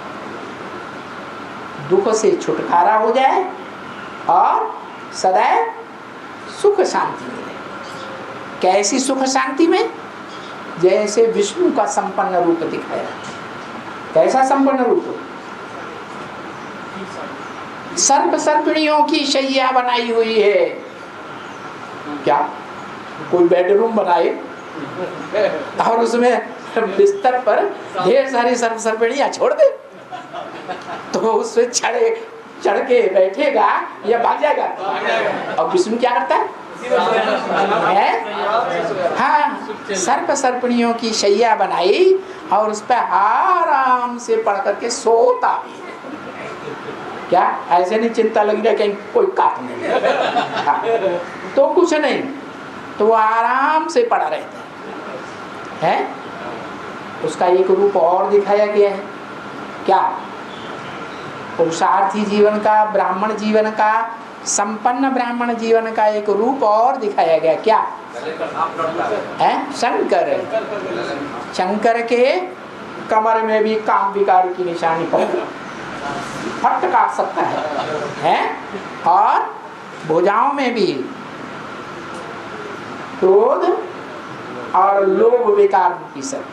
दुख से छुटकारा हो जाए और सदैव सुख शांति मिले। कैसी सुख शांति में? जैसे विष्णु का संपन्न रूप दिखाया। कैसा संपन्न रूप? सर्प सर्पिणियों की शैया बनाई हुई है। क्या कोई बेडरूम बनाए और उसमें बिस्तर पर ढेर सारी सर्प सर्पिणियां छोड़ दे तो उससे चढ़ के बैठेगा या भाग जाएगा? और विष्णु क्या करता है? हाँ, सर्प सर्पिणियों की शैया बनाई और उस पर आराम से पढ़ करके सोता भी। क्या ऐसे नहीं चिंता लगी रहे कहीं कोई काट नहीं? हाँ, तो कुछ नहीं, तो वो आराम से पड़ा रहता है। उसका एक रूप और दिखाया गया है। क्या? पुरुषार्थी जीवन का, ब्राह्मण जीवन का, संपन्न ब्राह्मण जीवन का एक रूप और दिखाया गया। क्या है? शंकर। शंकर के कमर में भी काम विकार की निशानी फट काट सकता है? और भुजाओं में भी क्रोध और लोभ विकार रूपी सर्प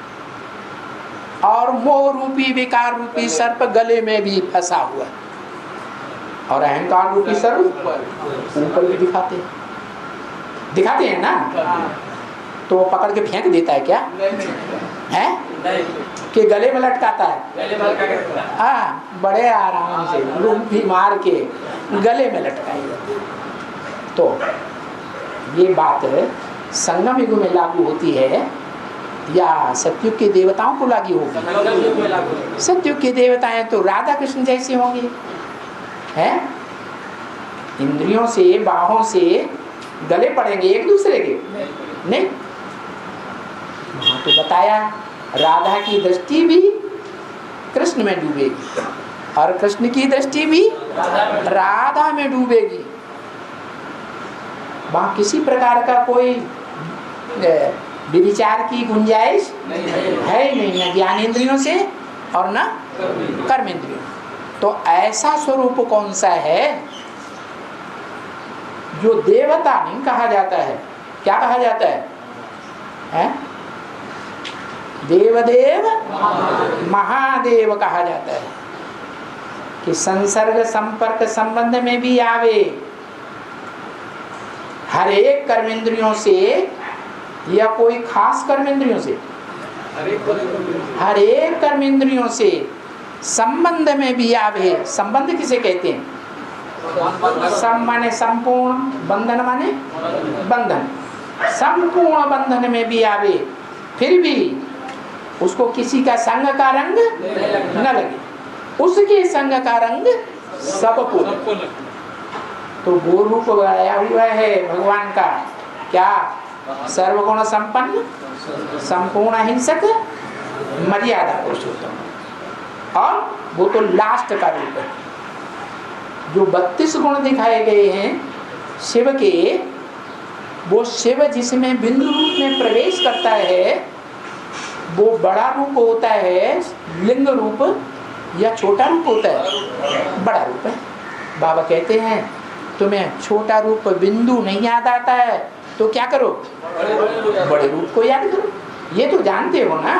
और मोह रूपी विकार रूपी सर्प गले में भी फंसा हुआ है, और अहंकार रूपी सर्प ऊपर भी दिखाते हैं ना, तो वो पकड़ के फेंक देता है। क्या है कि गले में लटकाता है? हाँ, बड़े आराम से लूंगी मार के गले में लटकाएगा। तो ये बात संगम युग में लागू होती है या सतयुग के देवताओं को लागू होगी? सतयुग के देवताएं तो राधा कृष्ण जैसे होंगे, हैं? इंद्रियों से, बाहों से गले पड़ेंगे एक दूसरे के? नहीं। वहां तो बताया राधा की दृष्टि भी कृष्ण में डूबेगी और कृष्ण की दृष्टि भी राधा में डूबेगी। वहां किसी प्रकार का कोई विचार की गुंजाइश है ही नहीं, न ज्ञानेंद्रियों से और न कर्मेंद्रियों। तो ऐसा स्वरूप कौन सा है जो देवता नहीं कहा जाता है? क्या कहा जाता है? देवदेव महादेव कहा जाता है कि संसर्ग संपर्क संबंध में भी आवे, हर एक कर्मेंद्रियों से या कोई खास कर्मेंद्रियों से, हर एक कर्मेंद्रियों से संबंध में भी आवे। संबंध किसे कहते हैं? सम माने संपूर्ण, बंधन माने बंधन। संपूर्ण बंधन में भी आवे, फिर भी उसको किसी का संग का रंग न लगे, उसके संग का रंग सबको। तो वो रूप आया हुआ है भगवान का। क्या? सर्वगुण संपन्न, संपूर्ण अहिंसक, मर्यादा पुरुषोत्तम। और वो तो लास्ट का रूप है। जो 32 गुण दिखाए गए हैं शिव के, वो शिव जिसमें बिंदु रूप में प्रवेश करता है वो बड़ा रूप होता है, लिंग रूप, या छोटा रूप होता है? बड़ा रूप है। बाबा कहते हैं तुम्हें छोटा रूप बिंदु नहीं याद आता है तो क्या करो? बड़े रूप को याद करो। ये तो जानते हो ना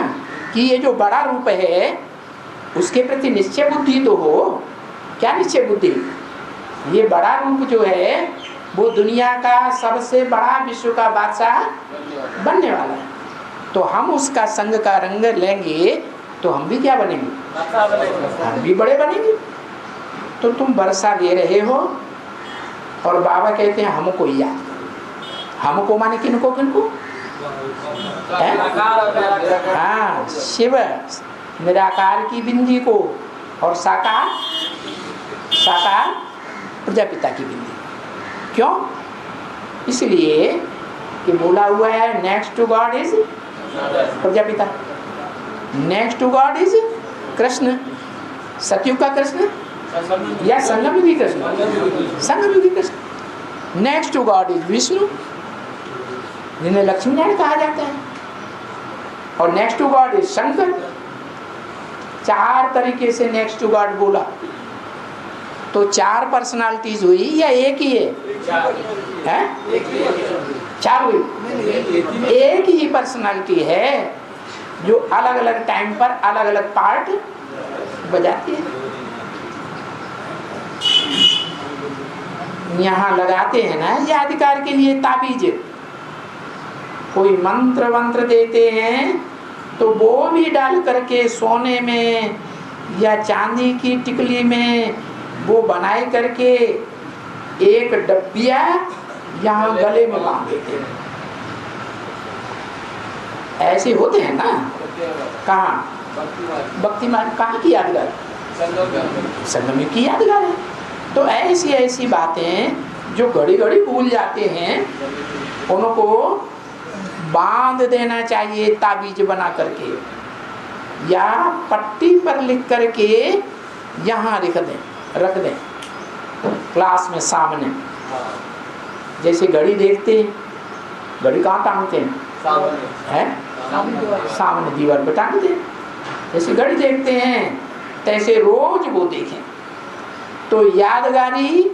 कि ये जो बड़ा रूप है उसके प्रति निश्चय बुद्धि तो हो। क्या निश्चय बुद्धि? ये बड़ा रूप जो है वो दुनिया का सबसे बड़ा विश्व का बादशाह बनने वाला है। तो हम उसका संग का रंग लेंगे तो हम भी क्या बनेंगे? हम भी बड़े बनेंगे। तो तुम वर्षा ले रहे हो और बाबा कहते हैं हमको याद करो। हमको माने किनको किनको? हाँ, शिव निराकार की बिंदी को और साकार प्रजापिता की बिंदी। क्यों? इसलिए कि बोला हुआ है next to God is Prajapita, next to God is Krishna, सतयुग का कृष्ण या संगम युगी कृष्ण? संगम युगी Krishna. Next to God is Vishnu, जिन्हें लक्ष्मी नारायण कहा जाता है, और next to God is Shankar. 4 तरीके से नेक्स्ट टू गॉड बोला, तो 4 पर्सनालिटीज हुई या एक ही है? 4 हुई। एक ही पर्सनालिटी है जो अलग अलग टाइम पर अलग अलग पार्ट बजाती है। यहाँ लगाते हैं ना यादगार के लिए ताबीज, कोई मंत्र वंत्र देते हैं तो वो भी डाल करके सोने में या चांदी की टिकली में वो बनाए करके एक डब्बिया यहाँ गले में बांध देते हैं। ऐसे होते हैं ना। कहाँ? भक्तिमान। कहाँ की यादगार? संगम की यादगार है। तो ऐसी ऐसी बातें जो घड़ी घड़ी भूल जाते हैं, उनको बांध देना चाहिए ताबीज बना करके, या पट्टी पर लिख करके यहाँ रख दें क्लास में सामने। जैसे घड़ी देखते हैं, घड़ी कहाँ टांगते हैं? सामने दीवार पर टांगते हैं। जैसे घड़ी देखते हैं तैसे रोज वो देखें तो यादगारी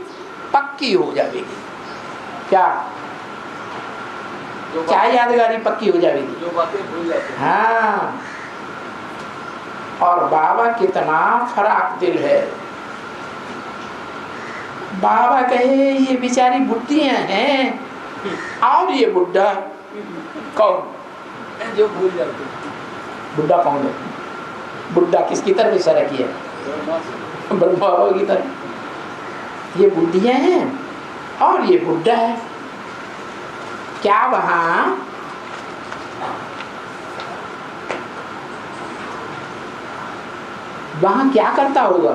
पक्की हो जाएगी। क्या यादगारी पक्की हो जाएगी? जो बातें भूल जाते हैं। हाँ। और बाबा कितना फराक दिल है। बाबा कहे ये बेचारी बुढ़ियां हैं, और ये बुढ़ा कौन? जो भूल जाते। बुढ़ा कौन है? बुढ़ा किसकी तरफ इशारा किया? ब्रह्मा बाबा की तरफ। ये बुढ़ियां हैं और ये बुढ़ा है। क्या वहां क्या करता होगा?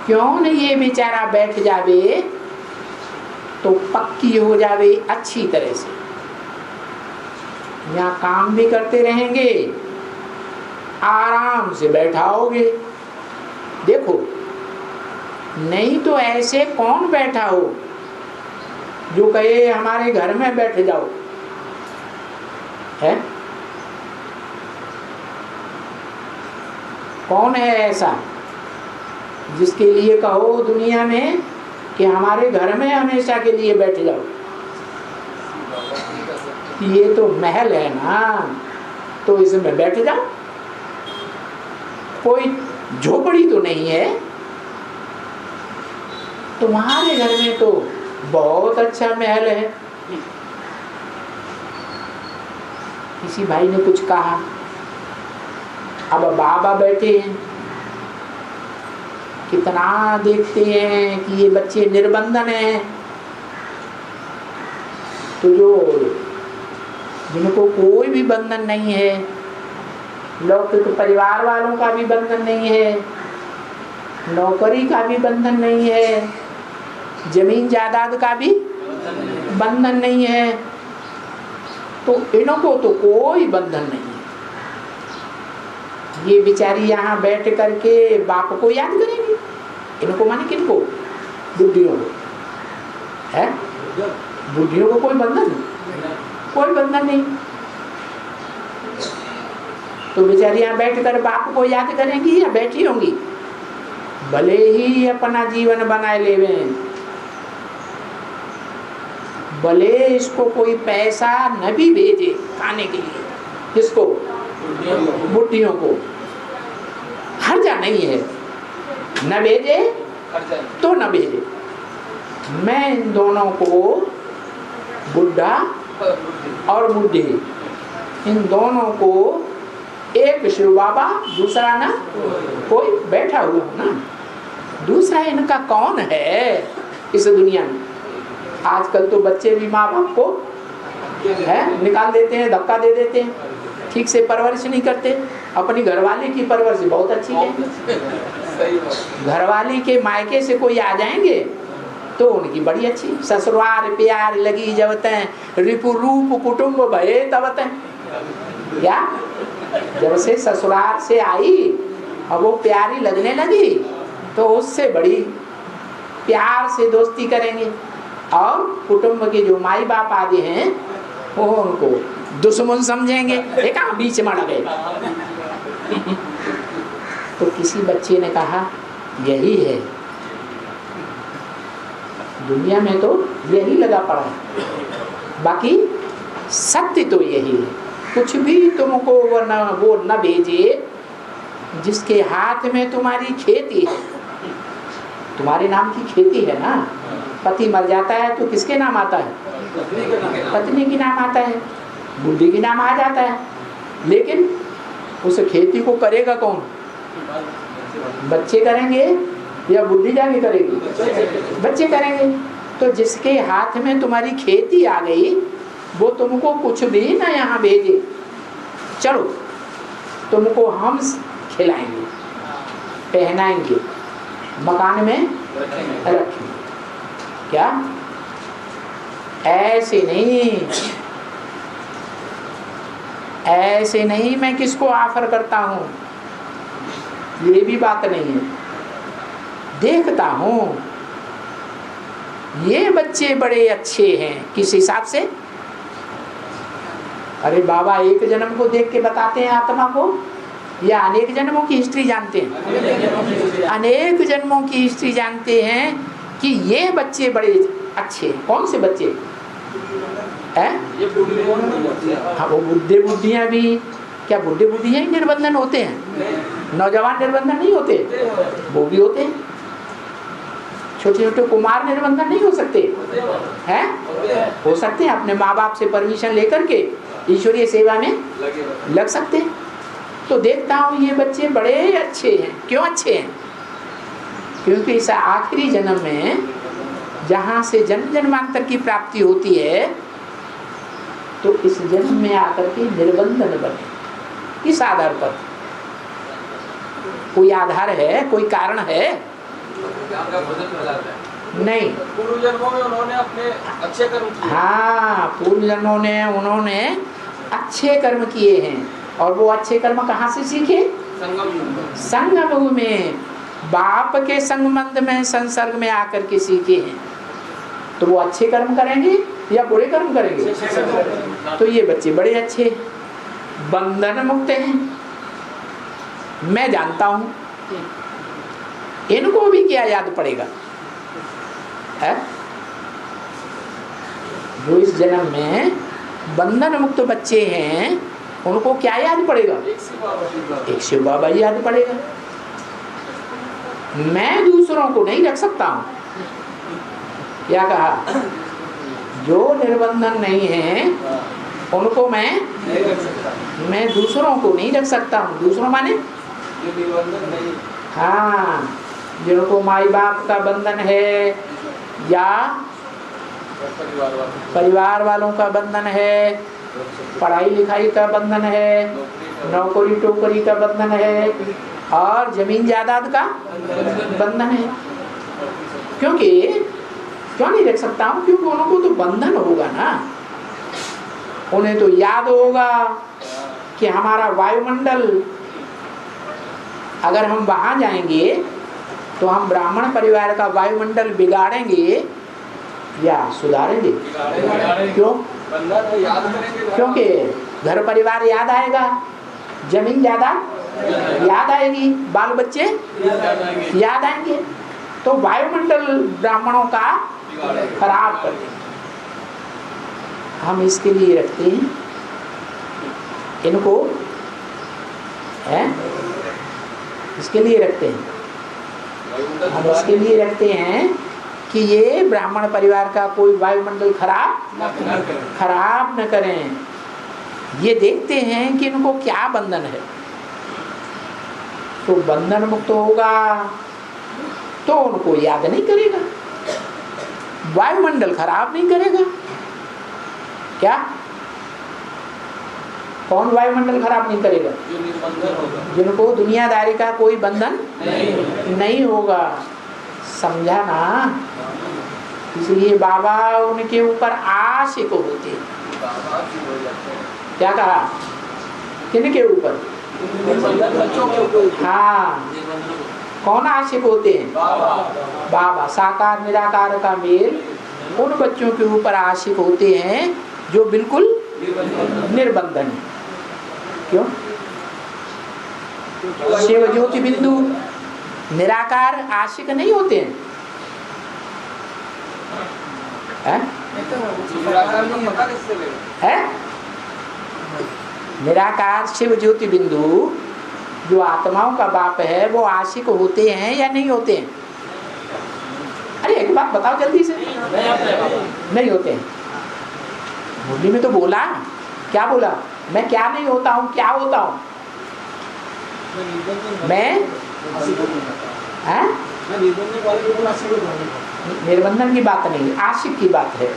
क्यों नहीं ये बेचारा बैठ जावे तो पक्की हो जावे अच्छी तरह से। यहाँ काम भी करते रहेंगे, आराम से बैठाओगे। देखो, नहीं तो ऐसे कौन बैठा हो जो कहे हमारे घर में बैठ जाओ, है? कौन है ऐसा जिसके लिए कहो दुनिया में कि हमारे घर में हमेशा के लिए बैठ जाओ? ये तो महल है ना, तो इसमें बैठ जाओ। कोई झोपड़ी तो नहीं है। तुम्हारे घर में तो बहुत अच्छा महल है। किसी भाई ने कुछ कहा, अब बाबा बैठे हैं, कितना देखते हैं कि ये बच्चे निर्बंधन हैं, तो जो जिनको कोई भी बंधन नहीं है, लौकिक परिवार वालों का भी बंधन नहीं है, नौकरी का भी बंधन नहीं है, जमीन जायदाद का भी बंधन नहीं है, तो इनको तो कोई बंधन नहीं है। ये बेचारी यहाँ बैठ करके बाप को याद करेंगी। इनको माने किनको? बुढ़ियों को। है? बुढ़ियों को कोई बंधन नहीं, कोई बंधन नहीं। तो बेचारी यहाँ बैठ कर बाप को याद करेंगी या बैठी होंगी? भले ही अपना जीवन बनाए लेवे, भले इसको कोई पैसा न भी भेजे खाने के लिए, किसको? बुढ़ियों को। हर्जा नहीं है, न भेजे तो न भेजे। मैं इन दोनों को, बुढ़ा और बुढ़ी, इन दोनों को, एक शिव बाबा, दूसरा ना कोई बैठा हुआ ना, दूसरा इनका कौन है इस दुनिया में? आजकल तो बच्चे भी माँ बाप को है निकाल देते हैं, धक्का दे देते हैं, ठीक से परवरिश नहीं करते। अपनी घरवाली की परवरिश बहुत अच्छी है। घरवाली के मायके से कोई आ जाएंगे तो उनकी बड़ी अच्छी ससुराल प्यार लगी जब तय रिपु रूप कुटुंब भये तब तय। क्या जब से ससुराल से आई और वो प्यारी लगने लगी तो उससे बड़ी प्यार से दोस्ती करेंगे, और कुटुंब के जो माई बाप आदि हैं वो उनको दुश्मन समझेंगे, एक बीच में लगे। तो किसी बच्चे ने कहा यही है दुनिया में, तो यही लगा पड़ा है, बाकी सत्य तो यही है। कुछ भी तुमको वो न भेजे जिसके हाथ में तुम्हारी खेती है। तुम्हारे नाम की खेती है ना, पति मर जाता है तो किसके नाम आता है? पत्नी के नाम आता है, बुद्धि के नाम आ जाता है, लेकिन उस खेती को करेगा कौन? बच्चे करेंगे या बुद्धि जाके करेगी? बच्चे करेंगे। तो जिसके हाथ में तुम्हारी खेती आ गई वो तुमको कुछ भी ना यहाँ भेजे, चलो तुमको हम खिलाएंगे, पहनाएंगे, मकान में रखेंगे। क्या? ऐसे नहीं, ऐसे नहीं मैं किसको ऑफर करता हूँ, ये भी बात नहीं है। देखता हूँ ये बच्चे बड़े अच्छे हैं, किस हिसाब से? अरे बाबा एक जन्म को देख के बताते हैं आत्मा को, या अनेक जन्मों की हिस्ट्री जानते हैं? अनेक जन्मों की हिस्ट्री जानते हैं कि ये बच्चे बड़े अच्छे हैं। कौन से बच्चे हैं? हाँ, वो बुद्धे बुद्धियां भी, क्या बुद्धे बुद्धियां ही निर्बंधन होते हैं? नौजवान निर्बंधन नहीं होते? वो भी होते हैं। छोटे छोटे कुमार निर्बंधन नहीं हो सकते हैं? हो सकते हैं, अपने माँ बाप से परमिशन लेकर के ईश्वरीय सेवा में लग सकते हैं। तो देखता हूँ ये बच्चे बड़े अच्छे हैं। क्यों अच्छे हैं? क्योंकि इस आखिरी जन्म में जहाँ से जन्म जन्मांतर की प्राप्ति होती है, तो इस जन्म में आकर के निर्बंधन बने। इस आधार पर कोई आधार है, कोई कारण है? नहीं। पूर्व जन्मों में उन्होंने अपने अच्छे कर्म किए। हाँ, पूर्व जन्मों में उन्होंने अच्छे कर्म किए हैं, और वो अच्छे कर्म कहाँ से सीखे? संगम में, बाप के संबंध में, संसर्ग में आकर के सीखे हैं। तो वो अच्छे कर्म करेंगे या बुरे कर्म करेंगे? तो ये बच्चे बड़े अच्छे बंधन मुक्त हैं। मैं जानता हूँ इनको भी क्या याद पड़ेगा है? जो इस जन्म में बंधन मुक्त बच्चे हैं उनको क्या याद पड़ेगा? एक शिव बाबा याद पड़ेगा। मैं दूसरों को नहीं रख सकता हूँ। क्या कहा? जो निर्बंधन नहीं है उनको मैं दूसरों को नहीं रख सकता हूँ। दूसरों माने? हाँ, जिनको माई बाप का बंधन है या परिवार वालों का बंधन है, पढ़ाई लिखाई का बंधन है, नौकरी टोकरी का बंधन है, और जमीन जायदाद का बंधन है। क्योंकि क्यों नहीं रख सकता हूँ? क्योंकि उनको तो बंधन होगा ना। उन्हें तो याद होगा कि हमारा वायुमंडल, अगर हम वहां जाएंगे तो हम ब्राह्मण परिवार का वायुमंडल बिगाड़ेंगे या सुधारेंगे? क्यों? क्योंकि घर परिवार याद आएगा, जमीन जायदाद याद आएगी, बाल बच्चे याद आएंगे, तो वायुमंडल ब्राह्मणों का खराब कर देंगे। हम इसके लिए रखते हैं इनको, है इसके लिए रखते हैं, हम इसके लिए रखते हैं कि ये ब्राह्मण परिवार का कोई वायुमंडल खराब न करें। ये देखते हैं कि इनको क्या बंधन है, तो बंधन मुक्त होगा तो उनको याद नहीं करेगा, वायुमंडल खराब नहीं करेगा। क्या? कौन वायुमंडल खराब नहीं करेगा? जिनको दुनियादारी का कोई बंधन नहीं होगा। समझा ना? इसलिए बाबा उनके ऊपर आशिक होते। क्या कहा? किनके ऊपर? बच्चों के ऊपर। हाँ, कौन आशिक होते हैं? बाबा। साकार निराकार का मेल उन बच्चों के ऊपर आशिक होते हैं जो बिल्कुल निर्बंधन है। क्यों? शिव ज्योति बिंदु निराकार आशिक नहीं होते हैं, है? है? निराकार शिव ज्योति बिंदु जो आत्माओं का बाप है वो आशिक होते हैं या नहीं होते हैं? अरे एक बात बताओ जल्दी से। नहीं होते हैं। मुरली में तो बोला, क्या बोला? मैं क्या नहीं होता हूँ, क्या होता हूँ मैं? निर्बंधन की बात नहीं, आशिक की बात है।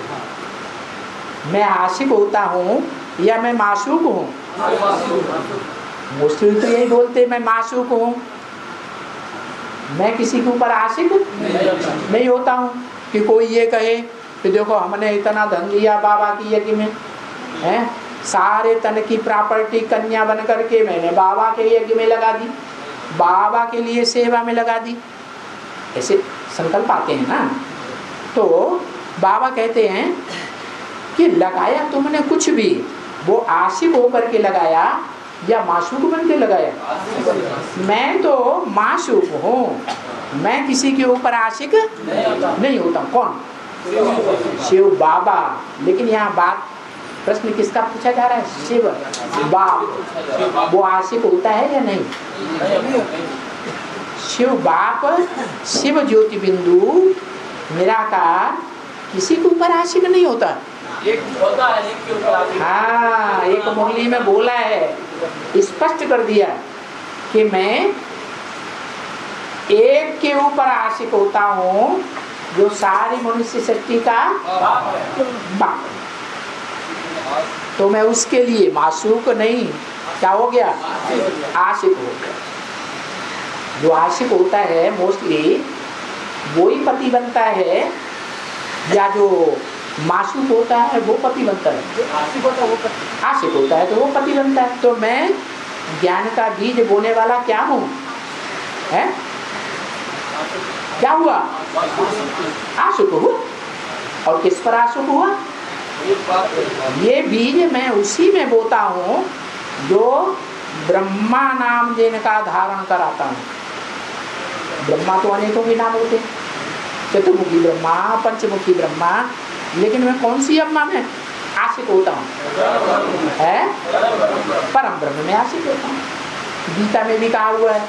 मैं आशिक होता हूँ या मैं माशूक हूँ? मुस्लिम तो यही बोलते मैं माशूक हूँ, मैं किसी के ऊपर आशिक नहीं होता हूँ। कि कोई ये कहे कि देखो हमने इतना धन दिया बाबा की यज्ञ में, है सारे तन की प्रॉपर्टी कन्या बन करके मैंने बाबा के यज्ञ में लगा दी, बाबा के लिए सेवा में लगा दी, ऐसे संकल्प आते हैं ना। तो बाबा कहते हैं कि लगाया तुमने कुछ भी, वो आशिक होकर के लगाया या माशूक बन के लगाया? मैं तो माशूक हूँ, मैं किसी के ऊपर आशिक नहीं होता। कौन? शिव बाबा। लेकिन यहाँ बात प्रश्न किसका पूछा जा रहा है? शिव बाप। वो आशिक होता है या नहीं? शिव बाप, शिव ज्योति बिंदु निराकार किसी के ऊपर आशिक नहीं होता। एक होता है, एक के ऊपर आशिक। हाँ, एक मुरली में बोला है, स्पष्ट कर दिया कि मैं एक के ऊपर आशिक होता हूँ जो सारी मनुष्य सृष्टि का बाप। तो मैं उसके लिए माशूक नहीं, क्या हो गया? आशिक हो गया। जो आशिक होता है मोस्टली वही पति बनता है, या जो माशूक होता है वो पति बनता है? आशिक होता है तो वो पति बनता है। तो मैं ज्ञान का बीज बोने वाला क्या हूँ? है क्या हुआ? आशिक हुआ। और किस पर आशिक हुआ? ये बीज मैं उसी में बोता हूँ जो ब्रह्मा नाम जिनका धारण कराता हूँ। ब्रह्मा तो अनेकों के नाम होते हैं, चतुर्मुखी ब्रह्मा, पंचमुखी ब्रह्मा, लेकिन मैं कौन सी अम्मा में आशिक होता हूँ? है परम ब्रह्म में आशिक होता हूँ। गीता में भी कहा हुआ है,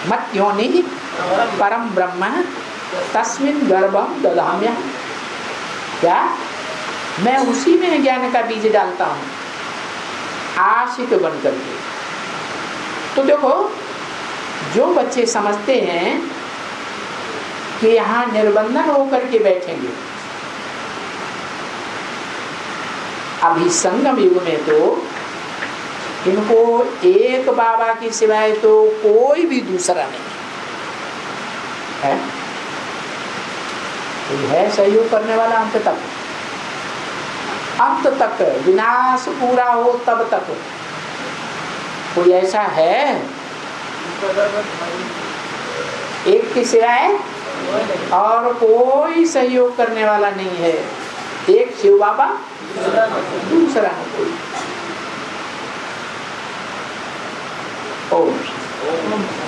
मत योनि परम ब्रह्म तस्मिन् गर्भम दधाम्यहम्। क्या? मैं उसी में ज्ञान का बीज डालता हूँ आशिक बन करके। तो देखो, जो बच्चे समझते हैं कि यहाँ निर्बंधन होकर के बैठेंगे, अभी संगम युग में तो इनको एक बाबा की सिवाय तो कोई भी दूसरा नहीं है। कोई है सहयोग करने वाला अंत तक? अंत तक, विनाश पूरा हो तब तक कोई ऐसा है? एक की सिवाय और कोई सहयोग करने वाला नहीं है। एक शिव बाबा, दूसरा नहीं कोई।